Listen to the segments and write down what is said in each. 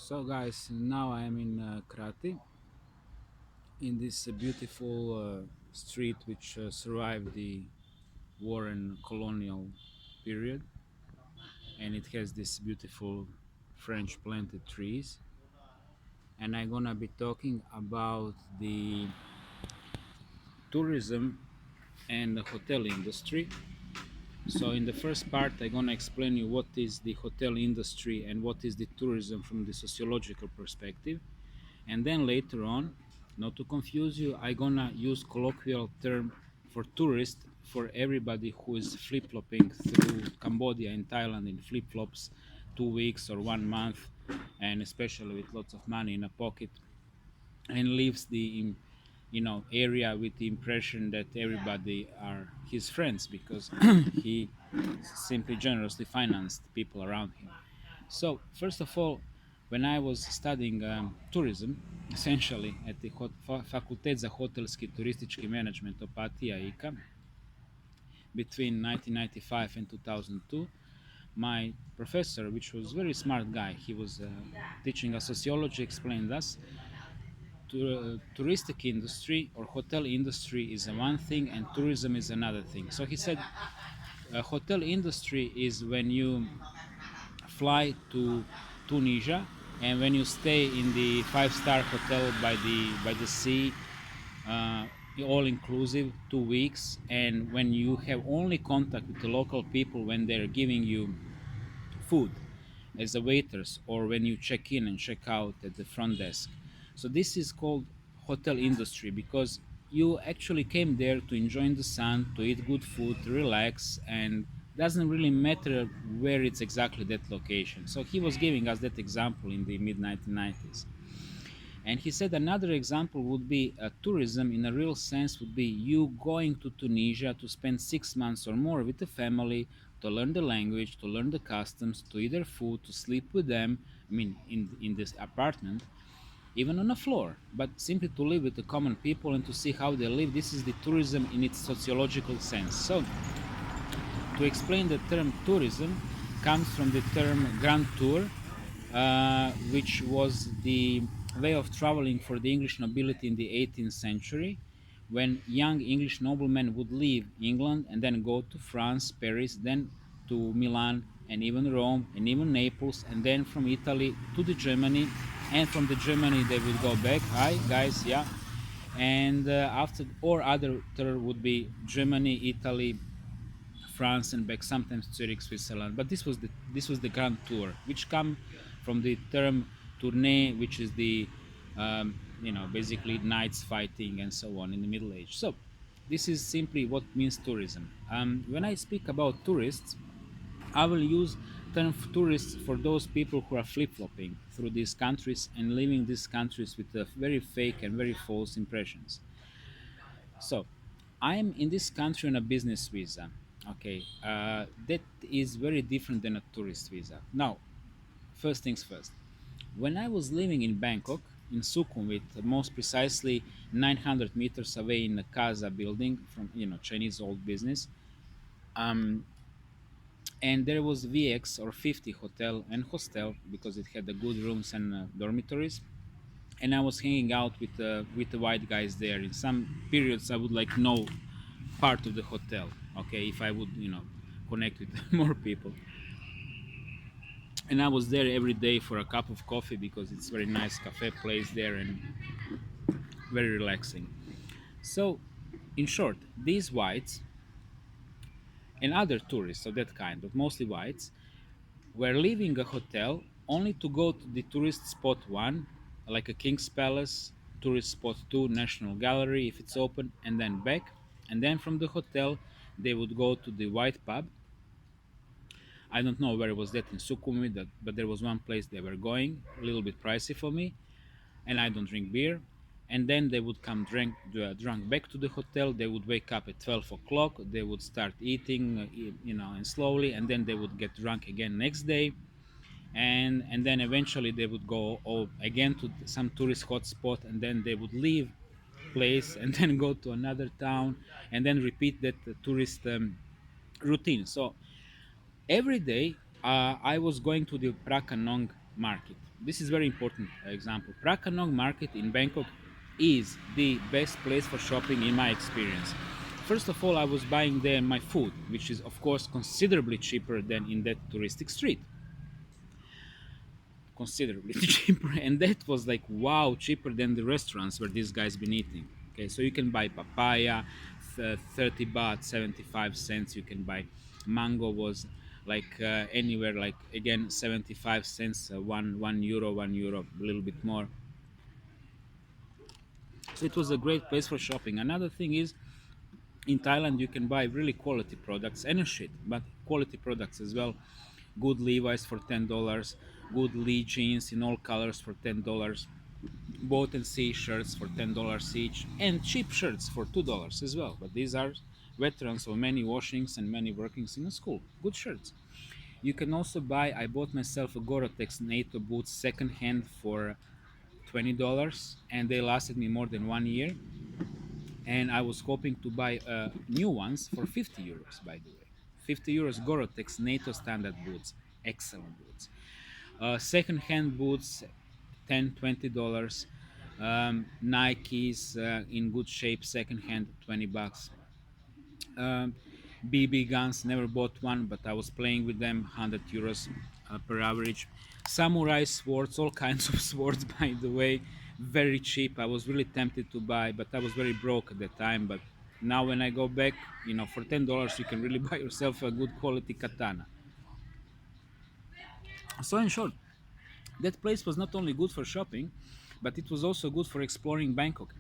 So, guys, now I am in Krati, in this beautiful street which survived the war and colonial period, and it has these beautiful French planted trees. And I'm gonna be talking about the tourism and the hotel industry. So, in the first part, I'm gonna explain you what is the hotel industry and what is the tourism from the sociological perspective. And then later on, not to confuse you, I gonna use colloquial term for tourist for everybody who is flip-flopping through Cambodia and Thailand in flip-flops 2 weeks or 1 month, and especially with lots of money in a pocket, and leaves the area with the impression that everybody are his friends because he simply generously financed people around him. So, first of all, when I was studying tourism, essentially at the Fakultet za hotelski turistički management Opatija IKA, between 1995 and 2002, my professor, which was a very smart guy, he was teaching us sociology, explained us touristic industry or hotel industry is one thing and tourism is another thing. So he said, hotel industry is when you fly to Tunisia, and when you stay in the five-star hotel by the sea, uh, all inclusive 2 weeks, and when you have only contact with the local people when they're giving you food as the waiters or when you check in and check out at the front desk. So this is called hotel industry because you actually came there to enjoy the sun, to eat good food, to relax, and doesn't really matter where it's exactly that location. So he was giving us that example in the mid 1990s. And he said another example would be tourism in a real sense would be you going to Tunisia to spend 6 months or more with the family, to learn the language, to learn the customs, to eat their food, to sleep with them. I mean, in this apartment, even on a floor, but simply to live with the common people and to see how they live. This is the tourism in its sociological sense. So, to explain the term tourism comes from the term grand tour, which was the way of traveling for the English nobility in the 18th century, when young English noblemen would leave England and then go to France, Paris, then to Milan, and even Rome, and even Naples, and then from Italy to the Germany, and from the Germany they would go back. Hi guys, yeah. And after or other tour would be Germany, Italy, France, and back, sometimes Zurich, Switzerland. But this was the Grand Tour, which come from the term tournée, which is the basically knights fighting and so on in the Middle Age. So this is simply what means tourism. When I speak about tourists, I will use term tourists for those people who are flip-flopping through these countries and leaving these countries with very fake and very false impressions. So, I'm in this country on a business visa. Okay, that is very different than a tourist visa. Now, first things first. When I was living in Bangkok, in Sukhumvit, most precisely 900 meters away in the Casa building from Chinese old business, um, and there was VX or 50 hotel and hostel because it had the good rooms and dormitories, and I was hanging out with the white guys there. In some periods, I would like know part of the hotel. Okay, if I would connect with more people, and I was there every day for a cup of coffee because it's very nice cafe place there and very relaxing. So, in short, these whites and other tourists of that kind, but mostly whites, were leaving a hotel only to go to the tourist spot one, like a King's Palace, tourist spot two, National Gallery if it's open, and then back. And then from the hotel, they would go to the White Pub. I don't know where was that in Sukhumvit, but there was one place they were going, a little bit pricey for me, and I don't drink beer. And then they would come drunk back to the hotel. They would wake up at 12 o'clock. They would start eating, and slowly, and then they would get drunk again next day, and then eventually they would go all again to some tourist hotspot, and then they would leave place and then go to another town and then repeat that tourist routine. So every day I was going to the Prakanong market. This is very important example. Prakanong market in Bangkok is the best place for shopping in my experience. First of all, I was buying there my food, which is of course considerably cheaper than in that touristic street, considerably cheaper, and that was like wow, cheaper than the restaurants where these guys been eating. Okay, so you can buy papaya, 30 baht, 75 cents. You can buy mango was like anywhere like again 75 cents, 1 euro, 1 euro, a little bit more. So it was a great place for shopping. Another thing is in Thailand you can buy really quality products and shit, but quality products as well. Good Levi's for $10, good Lee jeans in all colors for $10, boat and sea shirts for $10 each, and cheap shirts for $2 as well. But these are veterans of many washings and many workings in a school. Good shirts. You can also buy. I bought myself a Gore-Tex NATO boots second hand for $20, and they lasted me more than 1 year. And I was hoping to buy new ones for 50 euros. By the way, 50 euros Gore-Tex NATO standard boots, excellent boots. Second-hand boots, 10, $20. Nikes in good shape, second-hand, $20. BB guns, never bought one, but I was playing with them, 100 euros per average. Samurai swords, all kinds of swords, by the way, very cheap. I was really tempted to buy, but I was very broke at the time. But now when I go back, for $10 you can really buy yourself a good quality katana. So in short, that place was not only good for shopping, but it was also good for exploring Bangkok.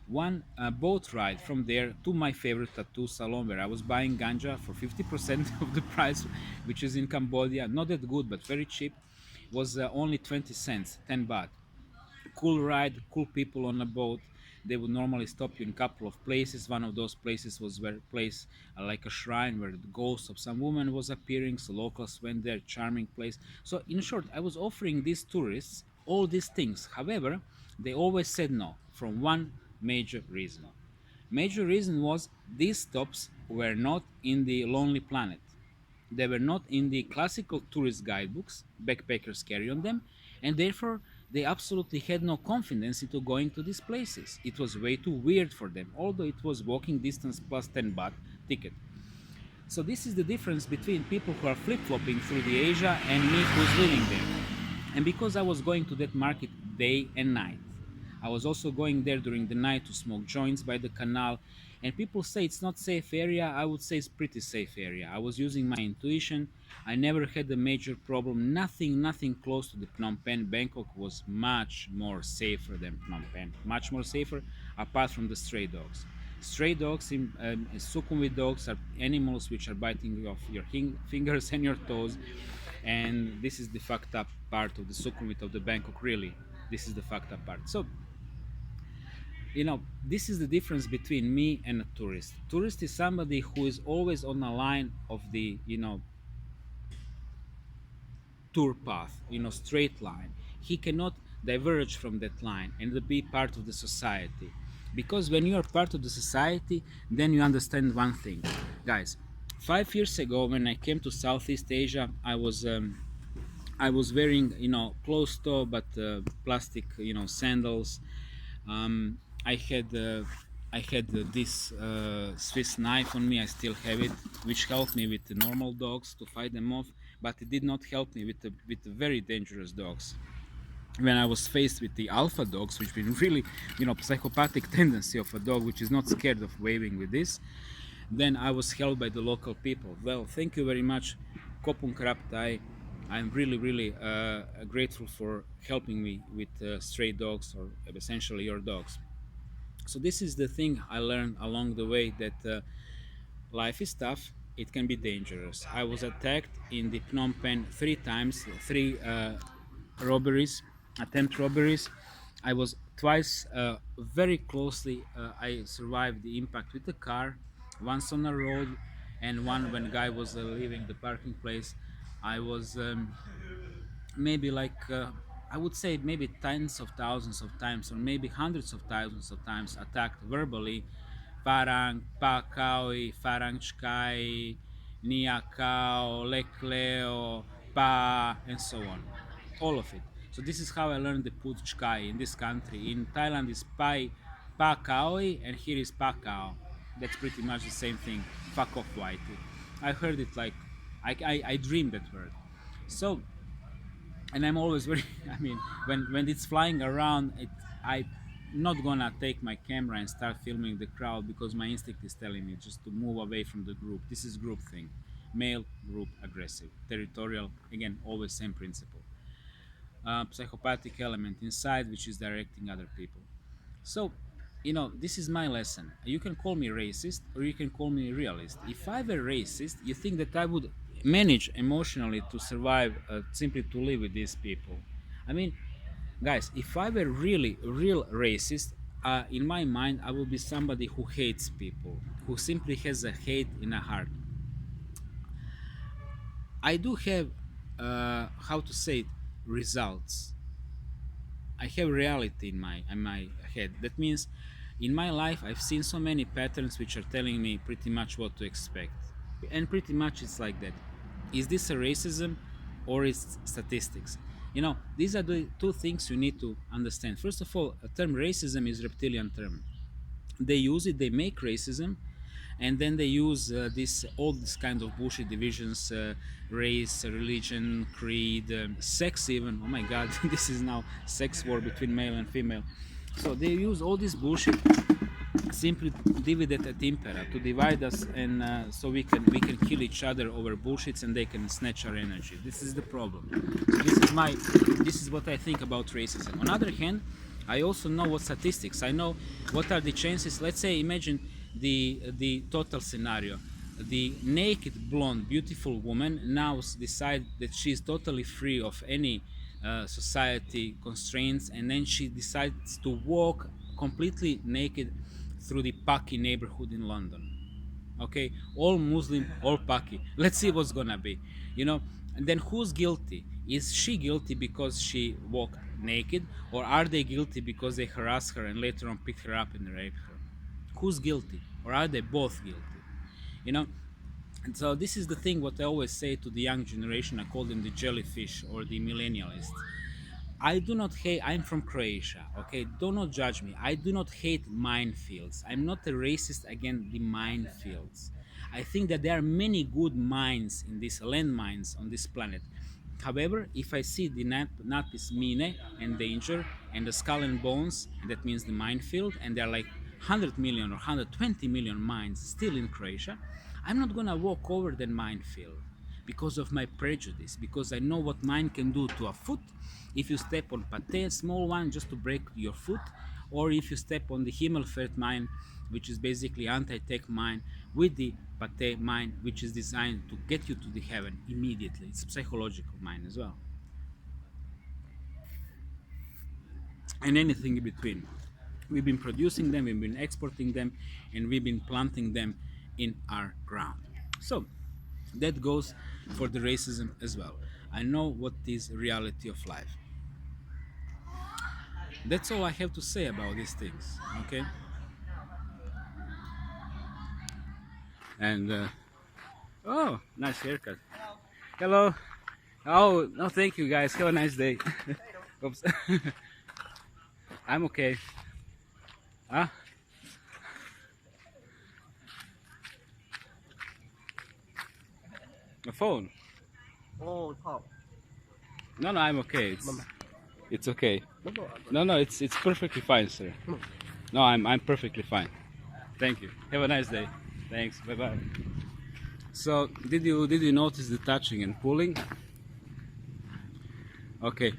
One boat ride from there to my favorite tattoo salon where I was buying ganja for 50% of the price, which is in Cambodia. Not that good, but very cheap. Was only 20 cents, 10 baht. Cool ride, cool people on a boat. They would normally stop you in a couple of places. One of those places was where place like a shrine where the ghost of some woman was appearing. So locals went there, charming place. So in short, I was offering these tourists all these things. However, they always said no from one major reason. Major reason was these stops were not in the Lonely Planet. They were not in the classical tourist guidebooks backpackers carry on them, and therefore they absolutely had no confidence into going to these places. It was way too weird for them, although it was walking distance plus 10 baht ticket. So this is the difference between people who are flip-flopping through the Asia and me who's living there. And because I was going to that market day and night, I was also going there during the night to smoke joints by the canal. And people say it's not safe area. I would say it's pretty safe area. I was using my intuition. I never had a major problem. Nothing close to the Phnom Penh. Bangkok was much more safer than Phnom Penh. Much more safer, apart from the stray dogs. Stray dogs, Sukhumvit dogs, are animals which are biting off your fingers and your toes, and this is the fucked up part of the Sukhumvit of the Bangkok. Really, this is the fucked up part. So, this is the difference between me and a tourist. Tourist is somebody who is always on a line of the tour path, straight line. He cannot diverge from that line and be part of the society. Because when you are part of the society, then you understand one thing. Guys, 5 years ago when I came to Southeast Asia, I was wearing, closed toe but plastic, sandals. Um, I had this Swiss knife on me. I still have it, which helped me with the normal dogs to fight them off, but it did not help me with the very dangerous dogs. When I was faced with the alpha dogs, which been really, psychopathic tendency of a dog which is not scared of waving with this, then I was held by the local people. Well, thank you very much, Kopung Kraptai. I'm really grateful for helping me with stray dogs, or essentially your dogs. So this is the thing I learned along the way, that life is tough. It can be dangerous. I was attacked in the Phnom Penh 3 times, three robberies, attempt robberies. I was twice very closely. I survived the impact with the car, once on a road, and one when guy was leaving the parking place. I was maybe like I would say maybe tens of thousands of times, or maybe hundreds of thousands of times attacked verbally. Farang, Pakaoi, Farang Chkai, Niakao, Lekleo, Pa, and so on. All of it. So this is how I learned the Puchkai in this country. In Thailand is Pa Kaoi, and here is Pa Kao. That's pretty much the same thing. Fuck off, Whitey. I heard it like I dreamed that word. So, and I'm always very. I mean, when it's flying around, I'm not gonna take my camera and start filming the crowd because my instinct is telling me just to move away from the group. This is group thing, male group aggressive, territorial. Again, always same principle. Psychopathic element inside, which is directing other people. So, this is my lesson. You can call me racist or you can call me realist. If I were racist, you think that I would manage emotionally to survive, simply to live with these people? I mean, guys, if I were really real racist, in my mind, I would be somebody who hates people, who simply has a hate in a heart. I do have, how to say it, results. I have reality in my head. That means in my life I've seen so many patterns which are telling me pretty much what to expect. And pretty much it's like that. Is this a racism or is statistics? These are the two things you need to understand. First of all, a term racism is reptilian term. They use it, they make racism, and then they use all this kind of bullshit divisions, race, religion, creed, sex even. Oh my god, this is now sex war between male and female. So they use all this bullshit simply divided et impera, to divide us, and so we can kill each other over bullshits and they can snatch our energy. This is the problem. So this is what I think about racism. On the other hand, I also know what statistics. I know what are the chances. Let's say, imagine the total scenario. The naked, blonde, beautiful woman now decides that she is totally free of any society constraints, and then she decides to walk completely naked through the Paki neighborhood in London. Okay, all Muslim, all Paki. Let's see what's gonna be. And then who's guilty? Is she guilty because she walked naked, or are they guilty because they harassed her and later on picked her up and raped her? Who's guilty? Or are they both guilty? And so this is the thing what I always say to the young generation. I call them the jellyfish or the millennialists. I do not hate, I'm from Croatia, okay? Do not judge me. I do not hate minefields. I'm not a racist against the minefields. I think that there are many good mines in these landmines on this planet. However, if I see the napis mine and danger and the skull and bones, and that means the minefield, and there are like 100 million or 120 million mines still in Croatia, I'm not gonna walk over that minefield because of my prejudice, because I know what mine can do to a foot if you step on pate, small one, just to break your foot, or if you step on the Himmelfeld mine, which is basically anti-tech mine, with the pate mine, which is designed to get you to the heaven immediately. It's a psychological mine as well. And anything in between. We've been producing them, we've been exporting them, and we've been planting them in our ground. So that goes for the racism as well. I know what is reality of life. That's all I have to say about these things, okay? And oh, nice haircut. Hello. Oh, no, thank you guys. Have a nice day. Oops. I'm okay. Huh? My phone. Oh, top. No, I'm okay. It's okay. No, it's perfectly fine, sir. No, I'm perfectly fine. Thank you. Have a nice day. Thanks. Bye bye. So, did you notice the touching and pulling? Okay.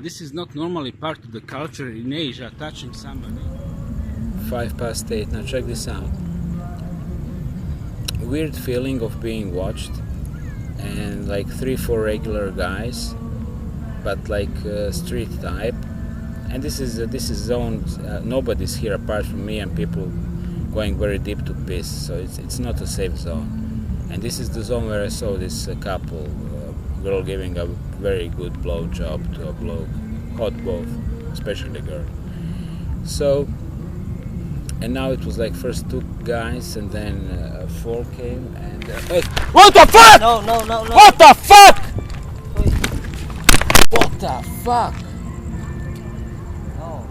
This is not normally part of the culture in Asia, touching somebody. 8:05. Now check this out. Weird feeling of being watched, and like 3-4 regular guys, but like street type. And this is zoned. Nobody's here apart from me and people going very deep to piss. So it's not a safe zone. And this is the zone where I saw this couple, girl giving a very good blow job to a bloke, hot both, especially the girl. So, and now it was like first 2 guys and then 4 came and hey, what the fuck? No. What the fuck? Wait. What the fuck? No.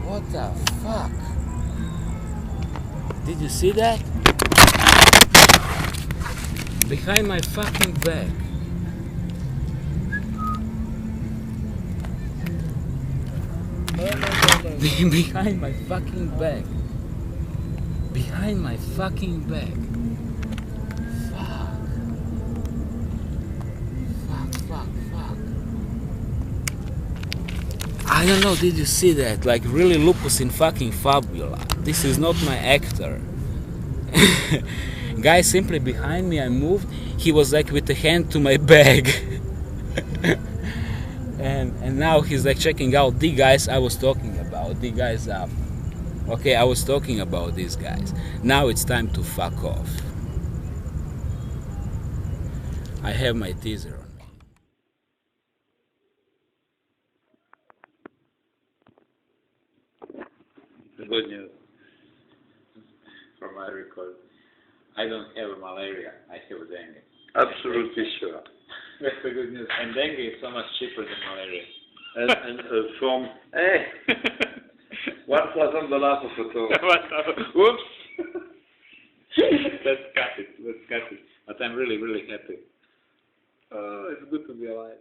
What the fuck? Did you see that? Behind my fucking back. No. Behind my fucking back. Behind my fucking back. Fuck. Fuck. I don't know, did you see that? Like really Lupus in fucking fabula. This is not my actor. Guy simply behind me, I moved. He was like with a hand to my bag. and now he's like checking out the guys I was talking about. The guys up. Okay, I was talking about these guys. Now it's time to fuck off. I have my teaser on me. Good news from my record. I don't have malaria, I have dengue. Absolutely sure. That's the good news. And dengue is so much cheaper than malaria. And from $1,000 for photo. Whoops! Let's cut it. But I'm really, really happy. Oh, it's good to be alive.